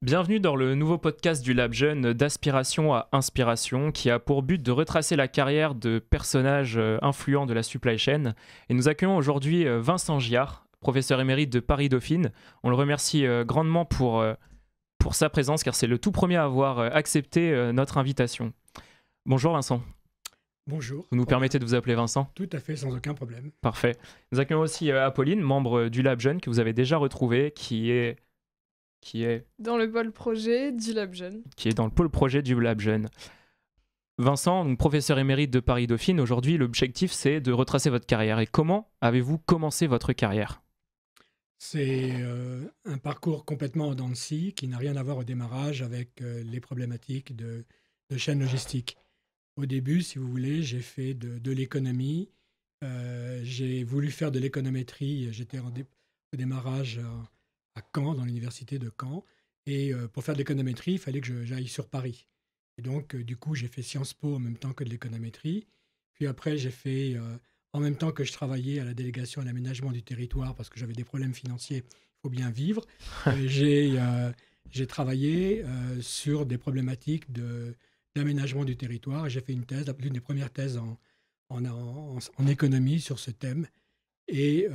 Bienvenue dans le nouveau podcast du Lab Jeune d'Aspiration à Inspiration qui a pour but de retracer la carrière de personnages influents de la supply chain. Et nous accueillons aujourd'hui Vincent Giard, professeur émérite de Paris-Dauphine. On le remercie grandement pour sa présence car c'est le tout premier à avoir accepté notre invitation. Bonjour Vincent. Bonjour. Vous nous permettez de vous appeler Vincent? Tout à fait, sans aucun problème. Parfait. Nous accueillons aussi Apolline, membre du Lab Jeune que vous avez déjà retrouvé, qui est dans le pôle projet du Lab Jeune. Qui est dans le pôle projet du Lab Jeune. Vincent, donc professeur émérite de Paris-Dauphine, aujourd'hui l'objectif c'est de retracer votre carrière. Et comment avez-vous commencé votre carrière? C'est un parcours complètement en dents de scie qui n'a rien à voir au démarrage avec les problématiques de chaîne logistique. Au début, si vous voulez, j'ai fait de l'économie. J'ai voulu faire de l'économétrie. J'étais au démarrage à Caen, dans l'université de Caen. Et pour faire de l'économétrie, il fallait que j'aille sur Paris. Et donc, du coup, j'ai fait Sciences Po en même temps que de l'économétrie. Puis après, j'ai fait, en même temps que je travaillais à la délégation à l'aménagement du territoire, parce que j'avais des problèmes financiers, il faut bien vivre, j'ai travaillé sur des problématiques d'aménagement du territoire. Et j'ai fait une thèse, l'une des premières thèses en économie sur ce thème. Et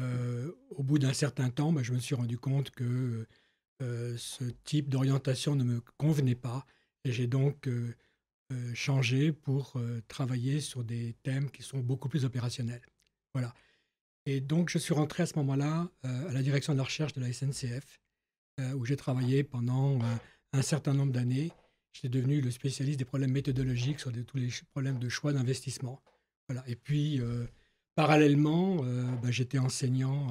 au bout d'un certain temps, je me suis rendu compte que ce type d'orientation ne me convenait pas. Et j'ai donc changé pour travailler sur des thèmes qui sont beaucoup plus opérationnels. Voilà. Et donc, je suis rentré à ce moment-là à la direction de la recherche de la SNCF, où j'ai travaillé pendant un certain nombre d'années. J'étais devenu le spécialiste des problèmes méthodologiques sur tous les problèmes de choix d'investissement. Voilà. Et puis, parallèlement, j'étais enseignant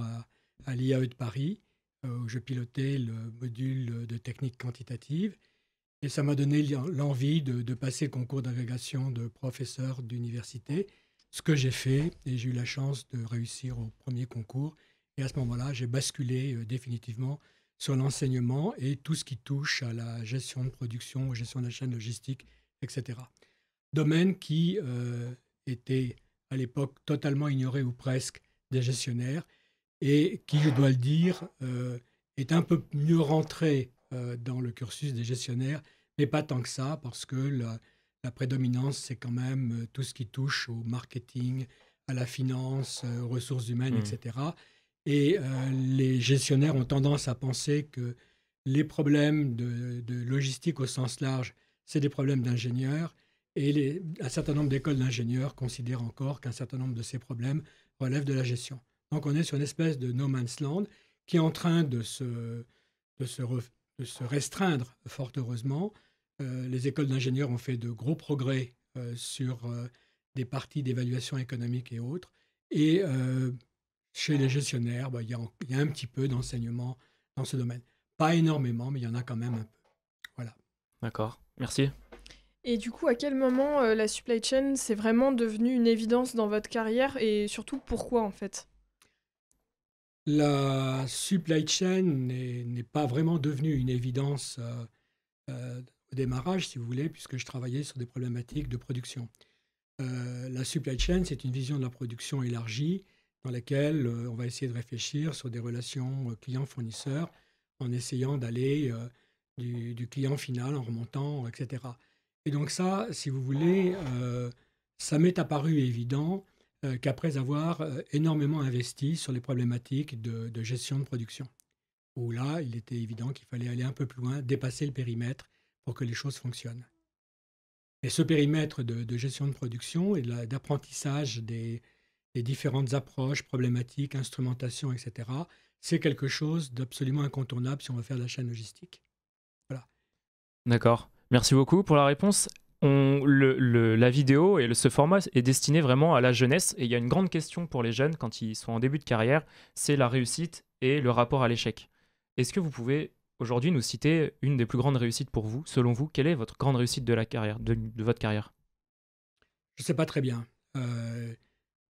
à l'IAE de Paris, où je pilotais le module de technique quantitative. Et ça m'a donné l'envie de passer le concours d'agrégation de professeur d'université, ce que j'ai fait. Et j'ai eu la chance de réussir au premier concours. Et à ce moment-là, j'ai basculé définitivement sur l'enseignement et tout ce qui touche à la gestion de production, gestion de la chaîne logistique, etc. Domaine qui était à l'époque totalement ignoré ou presque des gestionnaires et qui, je dois le dire, est un peu mieux rentré dans le cursus des gestionnaires, mais pas tant que ça, parce que la prédominance, c'est quand même tout ce qui touche au marketing, à la finance, aux ressources humaines, etc. Et les gestionnaires ont tendance à penser que les problèmes de logistique au sens large, c'est des problèmes d'ingénieurs. Et un certain nombre d'écoles d'ingénieurs considèrent encore qu'un certain nombre de ces problèmes relèvent de la gestion. Donc on est sur une espèce de no man's land qui est en train de se restreindre, fort heureusement. Les écoles d'ingénieurs ont fait de gros progrès sur des parties d'évaluation économique et autres. Et chez les gestionnaires, il y a un petit peu d'enseignement dans ce domaine. Pas énormément, mais il y en a quand même un peu. Voilà. D'accord, merci. Et du coup, à quel moment la supply chain, c'est vraiment devenu une évidence dans votre carrière et surtout pourquoi en fait? La supply chain n'est pas vraiment devenue une évidence au démarrage, si vous voulez, puisque je travaillais sur des problématiques de production. La supply chain, c'est une vision de la production élargie dans laquelle on va essayer de réfléchir sur des relations client-fournisseur en essayant d'aller du client final en remontant, etc. Et donc ça, si vous voulez, ça m'est apparu évident qu'après avoir énormément investi sur les problématiques de gestion de production, où là, il était évident qu'il fallait aller un peu plus loin, dépasser le périmètre pour que les choses fonctionnent. Et ce périmètre de gestion de production et d'apprentissage des différentes approches, problématiques, instrumentation, etc., c'est quelque chose d'absolument incontournable si on veut faire de la chaîne logistique. Voilà. D'accord. Merci beaucoup pour la réponse. La vidéo et ce format est destiné vraiment à la jeunesse. Et il y a une grande question pour les jeunes quand ils sont en début de carrière, c'est la réussite et le rapport à l'échec. Est-ce que vous pouvez aujourd'hui nous citer une des plus grandes réussites pour vous? Selon vous, quelle est votre grande réussite de la carrière, de votre carrière? Je ne sais pas très bien.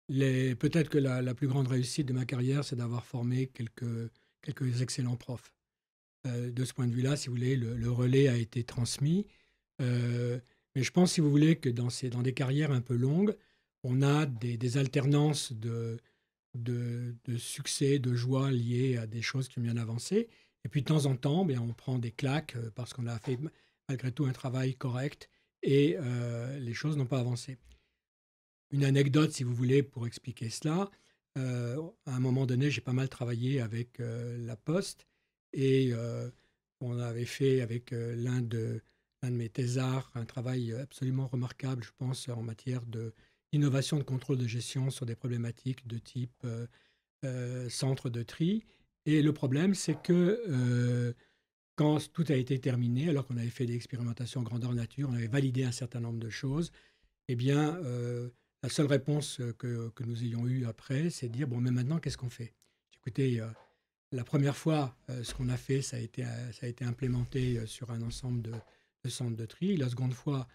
Peut-être que la plus grande réussite de ma carrière, c'est d'avoir formé quelques excellents profs. De ce point de vue-là, si vous voulez, le relais a été transmis. Mais je pense, si vous voulez, que dans des carrières un peu longues, on a des alternances de succès, de joie liées à des choses qui ont bien avancé. Et puis de temps en temps, on prend des claques parce qu'on a fait malgré tout un travail correct et les choses n'ont pas avancé. Une anecdote, si vous voulez, pour expliquer cela. À un moment donné, j'ai pas mal travaillé avec la Poste et on avait fait avec l'un de mes thésards un travail absolument remarquable, je pense, en matière d'innovation de contrôle de gestion sur des problématiques de type centre de tri. Et le problème, c'est que quand tout a été terminé, alors qu'on avait fait des expérimentations grandeur nature, on avait validé un certain nombre de choses, eh bien, la seule réponse que nous ayons eue après, c'est de dire, bon, mais maintenant, qu'est-ce qu'on fait? Écoutez, la première fois, ce qu'on a fait, ça a été implémenté sur un ensemble de centres de tri. La seconde fois,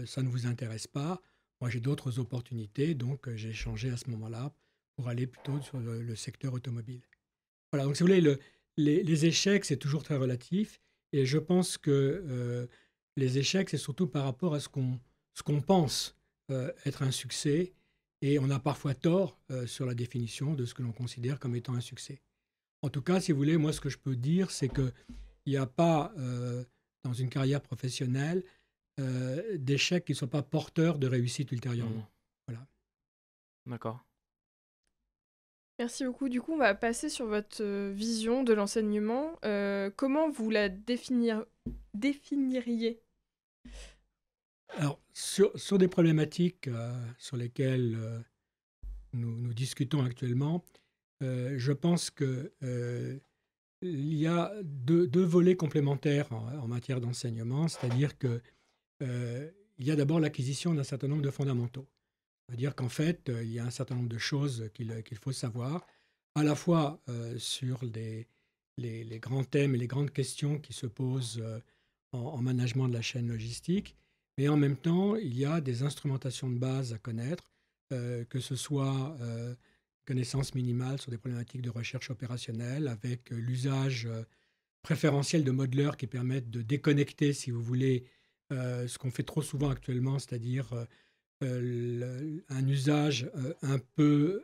ça ne vous intéresse pas. Moi, j'ai d'autres opportunités, donc j'ai changé à ce moment-là pour aller plutôt sur le secteur automobile. Voilà, donc si vous voulez, les échecs, c'est toujours très relatif. Et je pense que les échecs, c'est surtout par rapport à ce qu'on pense être un succès. Et on a parfois tort sur la définition de ce que l'on considère comme étant un succès. En tout cas, si vous voulez, moi, ce que je peux dire, c'est qu'il n'y a pas, dans une carrière professionnelle, d'échecs qui ne soient pas porteurs de réussite ultérieurement. Voilà. D'accord. Merci beaucoup. Du coup, on va passer sur votre vision de l'enseignement. Comment vous la définiriez? Alors, sur des problématiques sur lesquelles nous discutons actuellement, je pense qu'il y a deux volets complémentaires en matière d'enseignement, c'est-à-dire qu'il y a d'abord l'acquisition d'un certain nombre de fondamentaux. C'est-à-dire qu'en fait, il y a un certain nombre de choses qu'il faut savoir, à la fois sur les grands thèmes et les grandes questions qui se posent en management de la chaîne logistique, mais en même temps, il y a des instrumentations de base à connaître, que ce soit connaissances minimales sur des problématiques de recherche opérationnelle, avec l'usage préférentiel de modeleurs qui permettent de déconnecter, si vous voulez, ce qu'on fait trop souvent actuellement, c'est-à-dire un usage un peu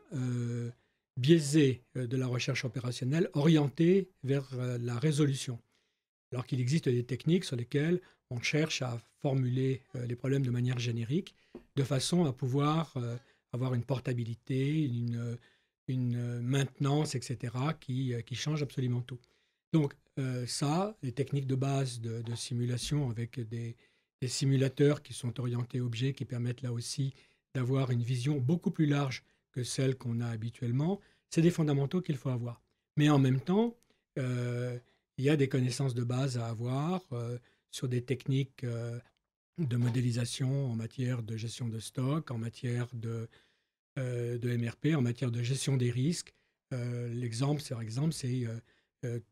biaisé de la recherche opérationnelle, orienté vers la résolution. Alors qu'il existe des techniques sur lesquelles on cherche à formuler les problèmes de manière générique, de façon à pouvoir avoir une portabilité, une maintenance, etc., qui change absolument tout. Donc ça, les techniques de base de simulation avec des simulateurs qui sont orientés objets, qui permettent là aussi d'avoir une vision beaucoup plus large que celle qu'on a habituellement, c'est des fondamentaux qu'il faut avoir. Mais en même temps, il y a des connaissances de base à avoir sur des techniques de modélisation en matière de gestion de stock, en matière de MRP, en matière de gestion des risques. L'exemple, par exemple, c'est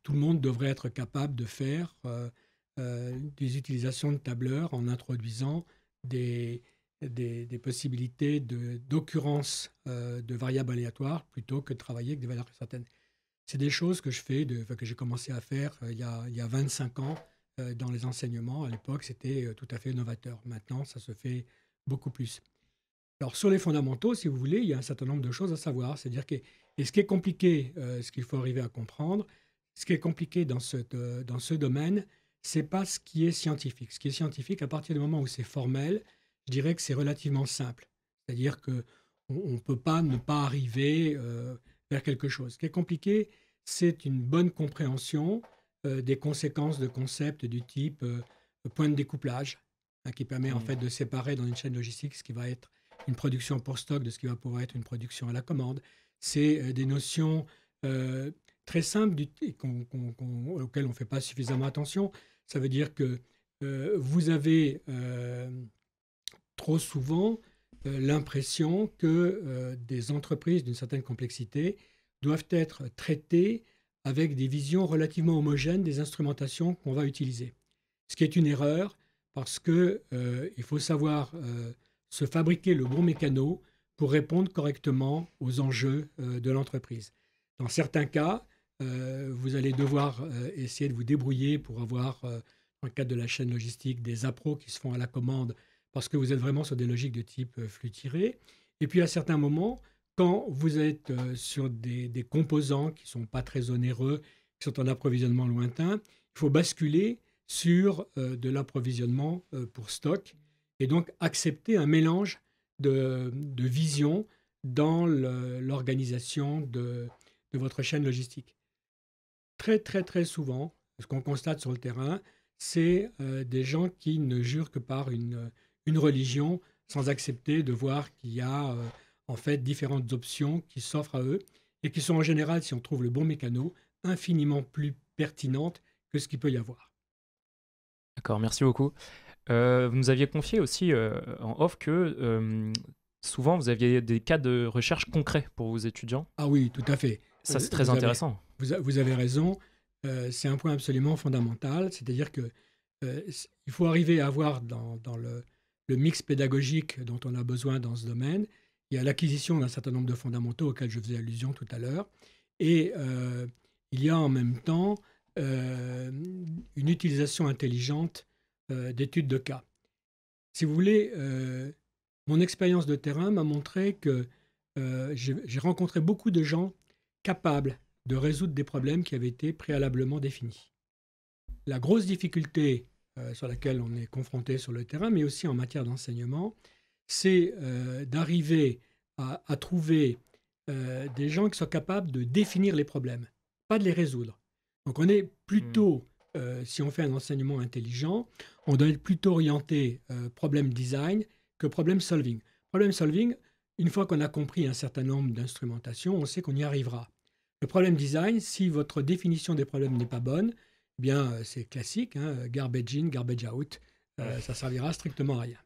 tout le monde devrait être capable de faire des utilisations de tableurs en introduisant des possibilités d'occurrence de variables aléatoires plutôt que de travailler avec des valeurs certaines. C'est des choses que je fais, que j'ai commencé à faire il y a 25 ans dans les enseignements. À l'époque, c'était tout à fait novateur. Maintenant, ça se fait beaucoup plus. Alors, sur les fondamentaux, si vous voulez, il y a un certain nombre de choses à savoir. C'est-à-dire que, et ce qui est compliqué, ce qu'il faut arriver à comprendre, ce qui est compliqué dans ce domaine, c'est pas ce qui est scientifique. Ce qui est scientifique, à partir du moment où c'est formel, je dirais que c'est relativement simple. C'est-à-dire que on peut pas ne pas arriver vers quelque chose. Ce qui est compliqué, c'est une bonne compréhension des conséquences de concepts du type point de découplage, qui permet en fait de séparer dans une chaîne logistique ce qui va être une production pour stock de ce qui va pouvoir être une production à la commande. C'est des notions très simples auxquelles on ne fait pas suffisamment attention. Ça veut dire que vous avez trop souvent l'impression que des entreprises d'une certaine complexité doivent être traitées avec des visions relativement homogènes des instrumentations qu'on va utiliser. Ce qui est une erreur parce qu'il faut savoir se fabriquer le bon mécano pour répondre correctement aux enjeux de l'entreprise. Dans certains cas, vous allez devoir essayer de vous débrouiller pour avoir, dans le cadre de la chaîne logistique, des appros qui se font à la commande parce que vous êtes vraiment sur des logiques de type flux tiré. Et puis à certains moments, quand vous êtes sur des composants qui ne sont pas très onéreux, qui qui sont en approvisionnement lointain, il faut basculer sur de l'approvisionnement pour stock et donc accepter un mélange de visions dans l'organisation de votre chaîne logistique. Très, très, très souvent, ce qu'on constate sur le terrain, c'est des gens qui ne jurent que par une religion sans accepter de voir qu'il y a en fait différentes options qui s'offrent à eux et qui sont en général, si on trouve le bon mécano, infiniment plus pertinentes que ce qu'il peut y avoir. D'accord, merci beaucoup. Vous nous aviez confié aussi en off que souvent vous aviez des cas de recherche concrets pour vos étudiants. Ah oui, tout à fait. Ça, c'est très intéressant. Vous avez raison. C'est un point absolument fondamental. C'est-à-dire que il faut arriver à avoir dans le mix pédagogique dont on a besoin dans ce domaine, il y a l'acquisition d'un certain nombre de fondamentaux auxquels je faisais allusion tout à l'heure. Et il y a en même temps une utilisation intelligente d'études de cas. Si vous voulez, mon expérience de terrain m'a montré que j'ai rencontré beaucoup de gens capables de résoudre des problèmes qui avaient été préalablement définis. La grosse difficulté sur laquelle on est confronté sur le terrain, mais aussi en matière d'enseignement, c'est d'arriver à trouver des gens qui sont capables de définir les problèmes, pas de les résoudre. Donc on est plutôt, si on fait un enseignement intelligent, on doit être plutôt orienté problème design que problème solving. Problème solving, une fois qu'on a compris un certain nombre d'instrumentations, on sait qu'on y arrivera. Le problème design, si votre définition des problèmes n'est pas bonne, eh bien c'est classique, hein, garbage in, garbage out, ça servira strictement à rien.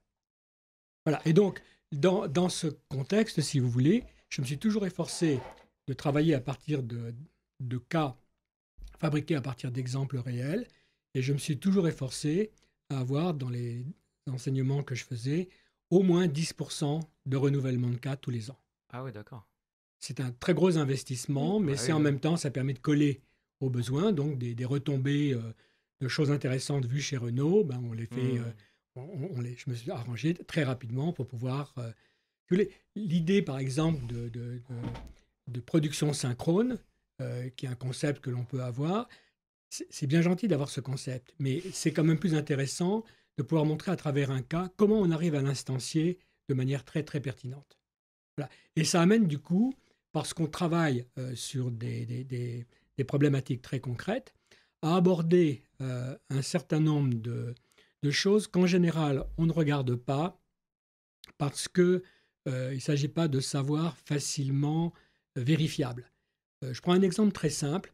Voilà. Et donc, dans ce contexte, si vous voulez, je me suis toujours efforcé de travailler à partir de cas fabriqués à partir d'exemples réels, et je me suis toujours efforcé à avoir dans les enseignements que je faisais au moins 10% de renouvellement de cas tous les ans. Ah oui, d'accord. C'est un très gros investissement, mais en même temps, ça permet de coller aux besoins, donc des retombées de choses intéressantes vues chez Renault, ben on les fait, je me suis arrangé très rapidement pour pouvoir... l'idée, par exemple, de production synchrone, qui est un concept que l'on peut avoir, c'est bien gentil d'avoir ce concept, mais c'est quand même plus intéressant de pouvoir montrer à travers un cas comment on arrive à l'instancier de manière très, très pertinente. Voilà. Et ça amène du coup, parce qu'on travaille sur des problématiques très concrètes, à aborder un certain nombre de choses qu'en général, on ne regarde pas parce qu'il ne s'agit pas de savoir facilement vérifiable. Je prends un exemple très simple.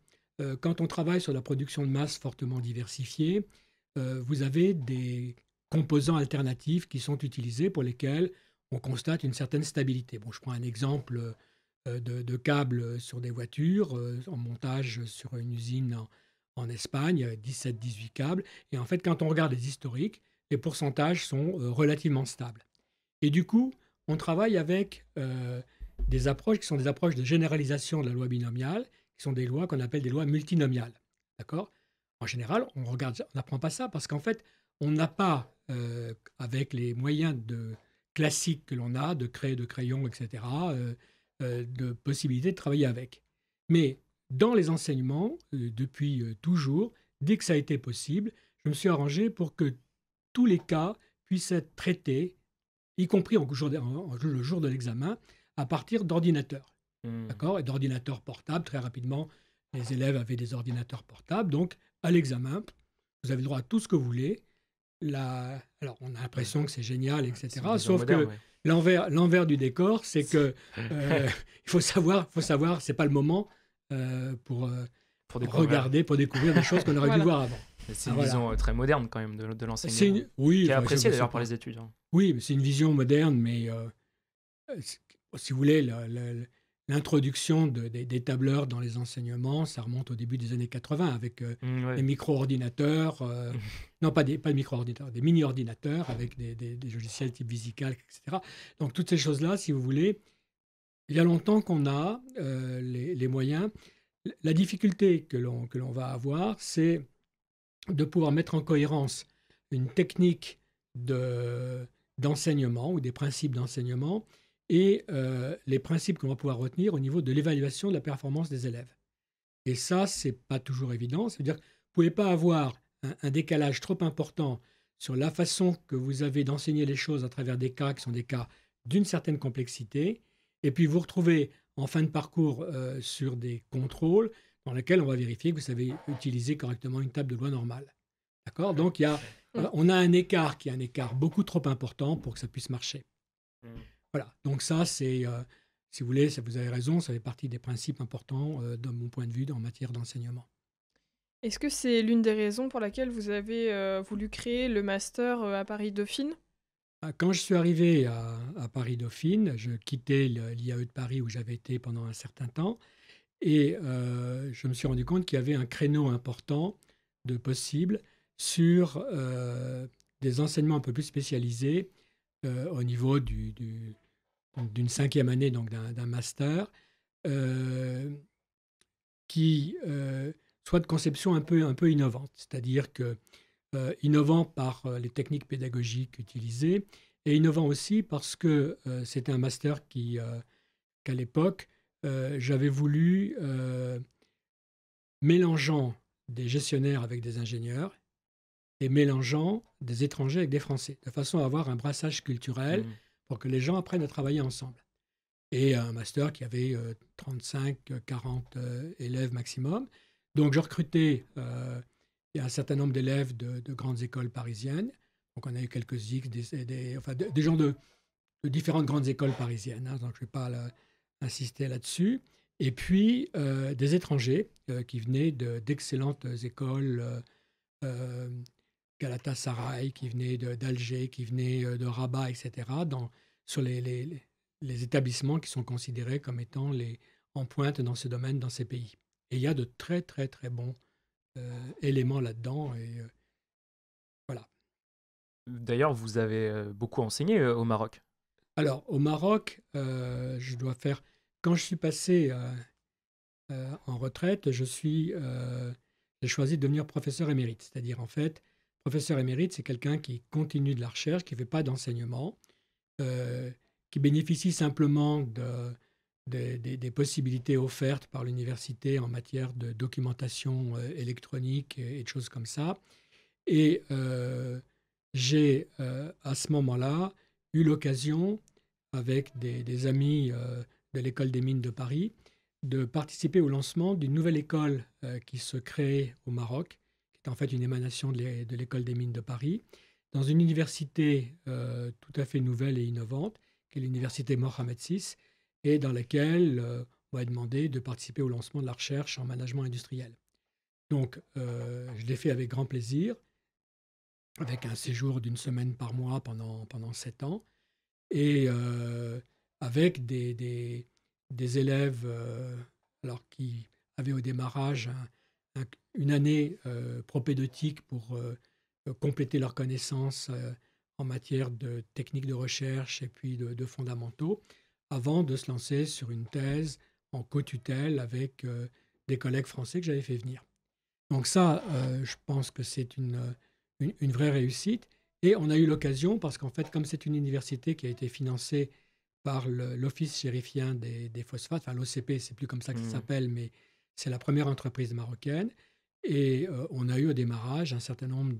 Quand on travaille sur la production de masse fortement diversifiée, vous avez des composants alternatifs qui sont utilisés pour lesquels on constate une certaine stabilité. Bon, je prends un exemple de câbles sur des voitures, en montage sur une usine en Espagne, 17-18 câbles. Et en fait, quand on regarde les historiques, les pourcentages sont relativement stables. Et du coup, on travaille avec des approches qui sont des approches de généralisation de la loi binomiale, qui sont des lois qu'on appelle des lois multinomiales. D'accord ? En général, on n'apprend pas ça parce qu'en fait, on n'a pas, avec les moyens classiques que l'on a, de créer de crayons, etc., de possibilité de travailler avec. Mais dans les enseignements, depuis toujours, dès que ça a été possible, je me suis arrangé pour que tous les cas puissent être traités, y compris le jour de l'examen, à partir d'ordinateurs. D'accord ? Et d'ordinateurs portables, très rapidement, les élèves avaient des ordinateurs portables. Donc, à l'examen, vous avez le droit à tout ce que vous voulez. Alors, on a l'impression que c'est génial, etc. Sauf moderne, que l'envers du décor, c'est que il faut savoir, c'est pas le moment pour regarder, pour découvrir des choses qu'on aurait dû voir avant. C'est une vision très moderne quand même de l'enseignement, qui est appréciée d'ailleurs par les étudiants. Oui, c'est une vision moderne, mais si vous voulez, l'introduction des tableurs dans les enseignements, ça remonte au début des années 80 avec les micro-ordinateurs, non pas des micro-ordinateurs, des mini-ordinateurs avec des logiciels type VisiCalc, etc. Donc toutes ces choses-là, si vous voulez, il y a longtemps qu'on a les moyens. La difficulté que l'on va avoir, c'est de pouvoir mettre en cohérence une technique d'enseignement ou des principes d'enseignement et les principes qu'on va pouvoir retenir au niveau de l'évaluation de la performance des élèves. Et ça, c'est pas toujours évident. C'est-à-dire que vous ne pouvez pas avoir un décalage trop important sur la façon que vous avez d'enseigner les choses à travers des cas qui sont des cas d'une certaine complexité, et puis vous retrouvez en fin de parcours sur des contrôles dans lesquels on va vérifier que vous savez utiliser correctement une table de loi normale. D'accord? Donc on a un écart qui est un écart beaucoup trop important pour que ça puisse marcher. Voilà. Donc ça, c'est, si vous voulez, vous avez raison, ça fait partie des principes importants de mon point de vue en matière d'enseignement. Est-ce que c'est l'une des raisons pour laquelle vous avez voulu créer le master à Paris-Dauphine? Quand je suis arrivé à Paris-Dauphine, je quittais l'IAE de Paris où j'avais été pendant un certain temps et je me suis rendu compte qu'il y avait un créneau important de possible sur des enseignements un peu plus spécialisés au niveau d'une 5e année, donc d'un master, qui soit de conception un peu innovante, c'est-à-dire que innovant par les techniques pédagogiques utilisées et innovant aussi parce que c'était un master qu'à l'époque, j'avais voulu, mélangeant des gestionnaires avec des ingénieurs et mélangeant des étrangers avec des Français, de façon à avoir un brassage culturel pour que les gens apprennent à travailler ensemble. Et un master qui avait 35-40 élèves maximum. Donc je recrutais il y a un certain nombre d'élèves de grandes écoles parisiennes. Donc on a eu quelques X, des gens de différentes grandes écoles parisiennes. Hein, donc je ne vais pas insister là-dessus. Et puis des étrangers qui venaient d'excellentes écoles, Galatasaray, qui venaient d'Alger, qui venaient de Rabat, etc., sur les établissements qui sont considérés comme étant en pointe dans ce domaine, dans ces pays. Et il y a de très, très, très bons éléments là-dedans. Et voilà. D'ailleurs, vous avez beaucoup enseigné au Maroc. Alors, au Maroc, je dois faire... Quand je suis passé en retraite, j'ai choisi de devenir professeur émérite. C'est-à-dire, en fait, professeur émérite, c'est quelqu'un qui continue de la recherche, qui ne fait pas d'enseignement, qui bénéficie simplement des possibilités offertes par l'université en matière de documentation électronique et de choses comme ça. Et j'ai, à ce moment-là, eu l'occasion, avec des amis de l'École des mines de Paris, de participer au lancement d'une nouvelle école qui se crée au Maroc, qui est en fait une émanation de l'École des mines de Paris, dans une université tout à fait nouvelle et innovante, qui est l'université Mohamed VI, et dans laquelle on m'a demandé de participer au lancement de la recherche en management industriel. Donc, je l'ai fait avec grand plaisir, avec un séjour d'une semaine par mois pendant 7 ans, et avec des élèves alors, qui avaient au démarrage une année propédeutique pour compléter leurs connaissances en matière de techniques de recherche et puis de fondamentaux, avant de se lancer sur une thèse en co-tutelle avec des collègues français que j'avais fait venir. Donc ça, je pense que c'est une vraie réussite. Et on a eu l'occasion, parce qu'en fait, comme c'est une université qui a été financée par l'Office chérifien des phosphates, enfin l'OCP, c'est plus comme ça que ça s'appelle, mais c'est la première entreprise marocaine. Et on a eu au démarrage un certain nombre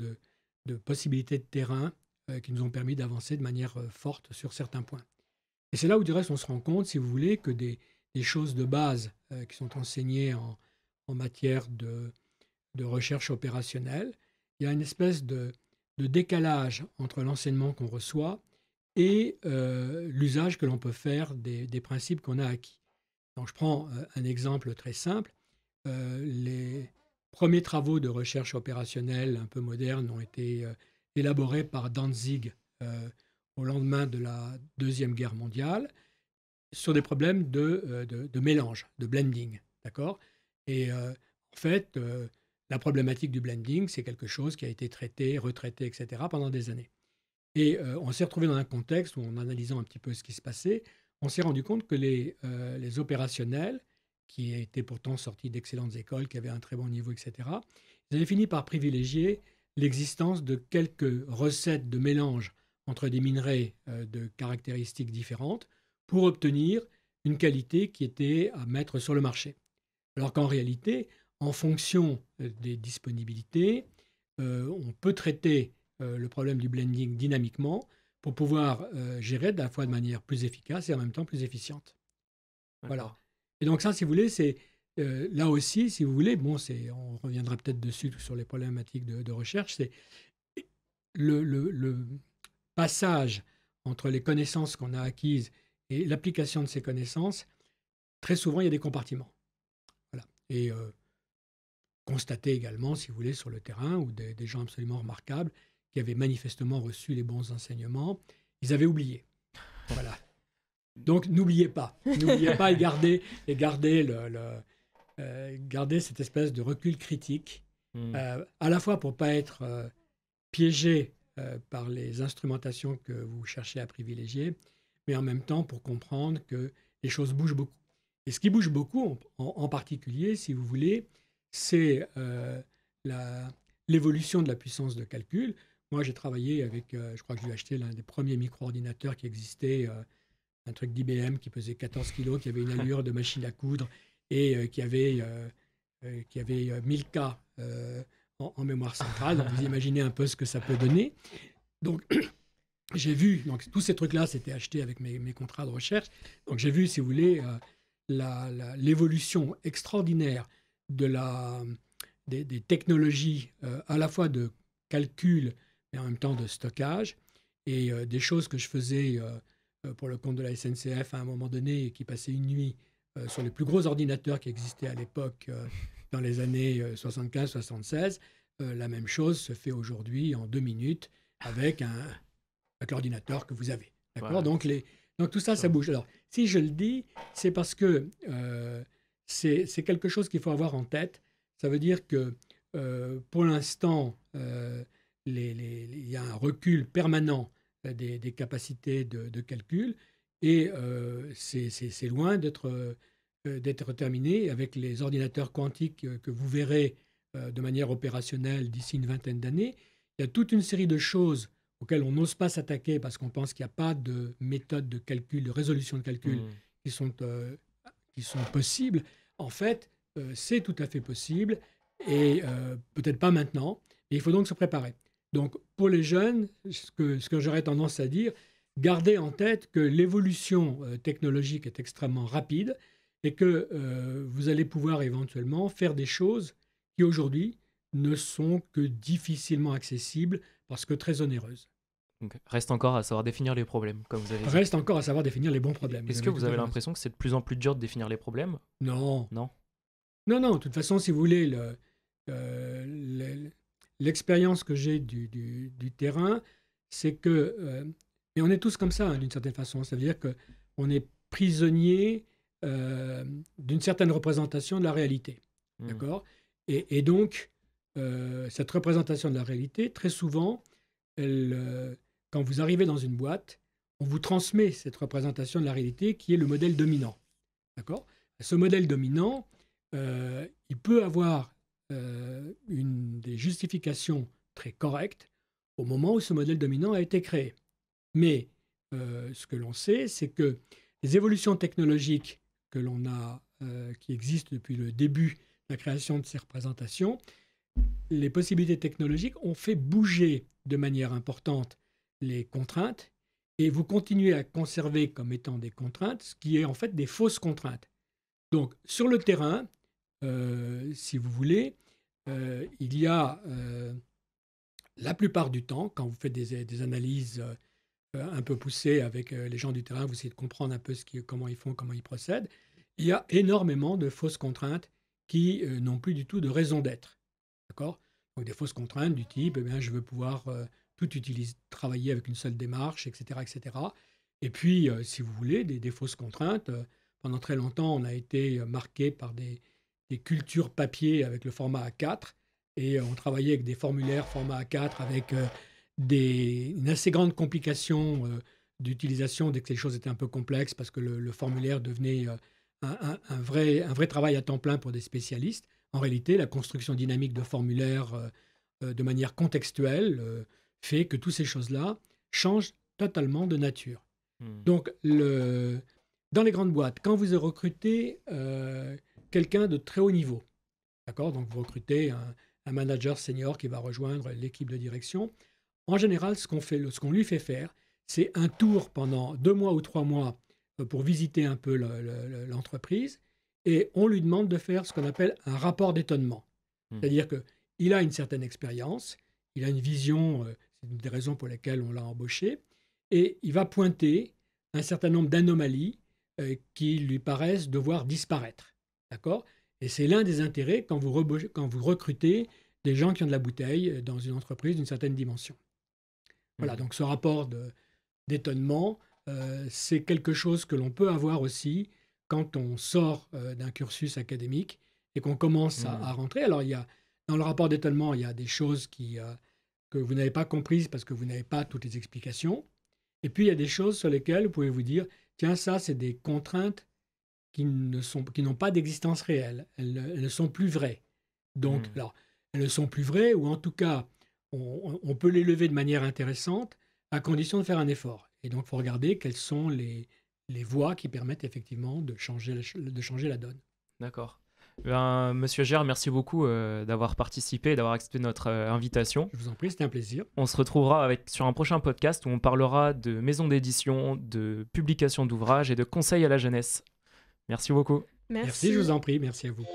de possibilités de terrain qui nous ont permis d'avancer de manière forte sur certains points. Et c'est là où, du reste, on se rend compte, si vous voulez, que des choses de base qui sont enseignées en matière de recherche opérationnelle, il y a une espèce de décalage entre l'enseignement qu'on reçoit et l'usage que l'on peut faire des principes qu'on a acquis. Donc, je prends un exemple très simple. Les premiers travaux de recherche opérationnelle un peu modernes ont été élaborés par Danzig au lendemain de la Deuxième Guerre mondiale sur des problèmes de mélange, de blending. D'accord? Et en fait, la problématique du blending, c'est quelque chose qui a été traité, retraité, etc. pendant des années. Et on s'est retrouvé dans un contexte où, en analysant un petit peu ce qui se passait, on s'est rendu compte que les opérationnels, qui étaient pourtant sortis d'excellentes écoles, qui avaient un très bon niveau, etc., ils avaient fini par privilégier l'existence de quelques recettes de mélange entre des minerais de caractéristiques différentes pour obtenir une qualité qui était à mettre sur le marché. Alors qu'en réalité, en fonction des disponibilités, on peut traiter le problème du blending dynamiquement pour pouvoir gérer à la fois de manière plus efficace et en même temps plus efficiente. Voilà. Et donc ça, si vous voulez, c'est là aussi, si vous voulez, bon, on reviendra peut-être dessus sur les problématiques de recherche, c'est le passage entre les connaissances qu'on a acquises et l'application de ces connaissances. Très souvent, il y a des compartiments. Voilà. Et constater également, si vous voulez, sur le terrain, ou des gens absolument remarquables qui avaient manifestement reçu les bons enseignements, ils avaient oublié. Voilà. Donc, n'oubliez pas et gardez cette espèce de recul critique, à la fois pour ne pas être piégé par les instrumentations que vous cherchez à privilégier, mais en même temps pour comprendre que les choses bougent beaucoup. Et ce qui bouge beaucoup, en particulier, si vous voulez, c'est l'évolution de la puissance de calcul. Moi, j'ai travaillé avec, je crois que j'ai acheté l'un des premiers micro-ordinateurs qui existait, un truc d'IBM qui pesait 14 kilos, qui avait une allure de machine à coudre et qui avait 1000 K en mémoire centrale. Donc, vous imaginez un peu ce que ça peut donner. Donc, j'ai vu, donc tous ces trucs-là, c'était acheté avec mes contrats de recherche. Donc, j'ai vu, si vous voulez, l'évolution extraordinaire des technologies, à la fois de calcul, mais en même temps de stockage, et des choses que je faisais pour le compte de la SNCF à un moment donné, qui passait une nuit sur les plus gros ordinateurs qui existaient à l'époque, dans les années 75-76. La même chose se fait aujourd'hui en 2 minutes avec l'ordinateur que vous avez. D'accord ? Ouais. Donc tout ça, ça bouge. Alors, si je le dis, c'est parce que c'est quelque chose qu'il faut avoir en tête. Ça veut dire que pour l'instant, il y a un recul permanent des capacités de calcul et c'est loin d'être terminé. Avec les ordinateurs quantiques que vous verrez de manière opérationnelle d'ici une vingtaine d'années, il y a toute une série de choses auxquelles on n'ose pas s'attaquer parce qu'on pense qu'il n'y a pas de méthode de calcul, de résolution de calcul qui sont possibles. En fait, c'est tout à fait possible et peut-être pas maintenant, mais il faut donc se préparer. Donc, pour les jeunes, ce que j'aurais tendance à dire, gardez en tête que l'évolution technologique est extrêmement rapide et que vous allez pouvoir éventuellement faire des choses qui aujourd'hui ne sont que difficilement accessibles parce que très onéreuses. Donc, reste encore à savoir définir les problèmes, comme vous avez dit. Reste encore à savoir définir les bons problèmes. Est-ce que vous avez l'impression que c'est de plus en plus dur de définir les problèmes ? Non. Non. Non. De toute façon, si vous voulez, l'expérience que j'ai du terrain, c'est que... et on est tous comme ça, hein, d'une certaine façon. Ça veut dire qu'on est prisonnier d'une certaine représentation de la réalité. D'accord ? Et donc, cette représentation de la réalité, très souvent, quand vous arrivez dans une boîte, on vous transmet cette représentation de la réalité qui est le modèle dominant. D'accord ? Ce modèle dominant, il peut avoir des justifications très correctes au moment où ce modèle dominant a été créé. Mais ce que l'on sait, c'est que les évolutions technologiques que l'on a, qui existent depuis le début de la création de ces représentations, les possibilités technologiques ont fait bouger de manière importante les contraintes et vous continuez à conserver comme étant des contraintes, ce qui est en fait des fausses contraintes. Donc, sur le terrain, si vous voulez, il y a la plupart du temps, quand vous faites des analyses un peu poussées avec les gens du terrain, vous essayez de comprendre un peu comment ils font, comment ils procèdent, il y a énormément de fausses contraintes qui n'ont plus du tout de raison d'être. D'accord ? Donc des fausses contraintes du type, je veux pouvoir tout utiliser, travailler avec une seule démarche, etc. etc. Et puis, si vous voulez, des fausses contraintes. Pendant très longtemps, on a été marqué par des cultures papier avec le format A4 et on travaillait avec des formulaires format A4 avec une assez grande complication d'utilisation dès que les choses étaient un peu complexes parce que le formulaire devenait un vrai travail à temps plein pour des spécialistes. En réalité, la construction dynamique de formulaires de manière contextuelle fait que toutes ces choses-là changent totalement de nature. Donc, dans les grandes boîtes, quand vous recrutez quelqu'un de très haut niveau. D'accord ? Donc, vous recrutez un manager senior qui va rejoindre l'équipe de direction. En général, ce qu'on lui fait faire, c'est un tour pendant 2 mois ou 3 mois pour visiter un peu l'entreprise, et on lui demande de faire ce qu'on appelle un rapport d'étonnement. C'est-à-dire qu'il a une certaine expérience, il a une vision, c'est une des raisons pour lesquelles on l'a embauché, et il va pointer un certain nombre d'anomalies qui lui paraissent devoir disparaître. D'accord ? Et c'est l'un des intérêts quand vous recrutez des gens qui ont de la bouteille dans une entreprise d'une certaine dimension. Voilà, donc ce rapport d'étonnement, c'est quelque chose que l'on peut avoir aussi quand on sort d'un cursus académique et qu'on commence à rentrer. Alors, dans le rapport d'étonnement, il y a des choses que vous n'avez pas comprises parce que vous n'avez pas toutes les explications. Et puis, il y a des choses sur lesquelles vous pouvez vous dire, tiens, ça, c'est des contraintes qui n'ont pas d'existence réelle. Elles ne sont plus vraies. Donc, alors, elles ne sont plus vraies, ou en tout cas, on peut les lever de manière intéressante à condition de faire un effort. Et donc, il faut regarder quelles sont les voies qui permettent effectivement de changer la donne. D'accord. Monsieur Gère, merci beaucoup d'avoir participé, d'avoir accepté notre invitation. Je vous en prie, c'était un plaisir. On se retrouvera sur un prochain podcast où on parlera de maisons d'édition, de publication d'ouvrages et de conseils à la jeunesse. Merci beaucoup. Merci, je vous en prie, merci à vous.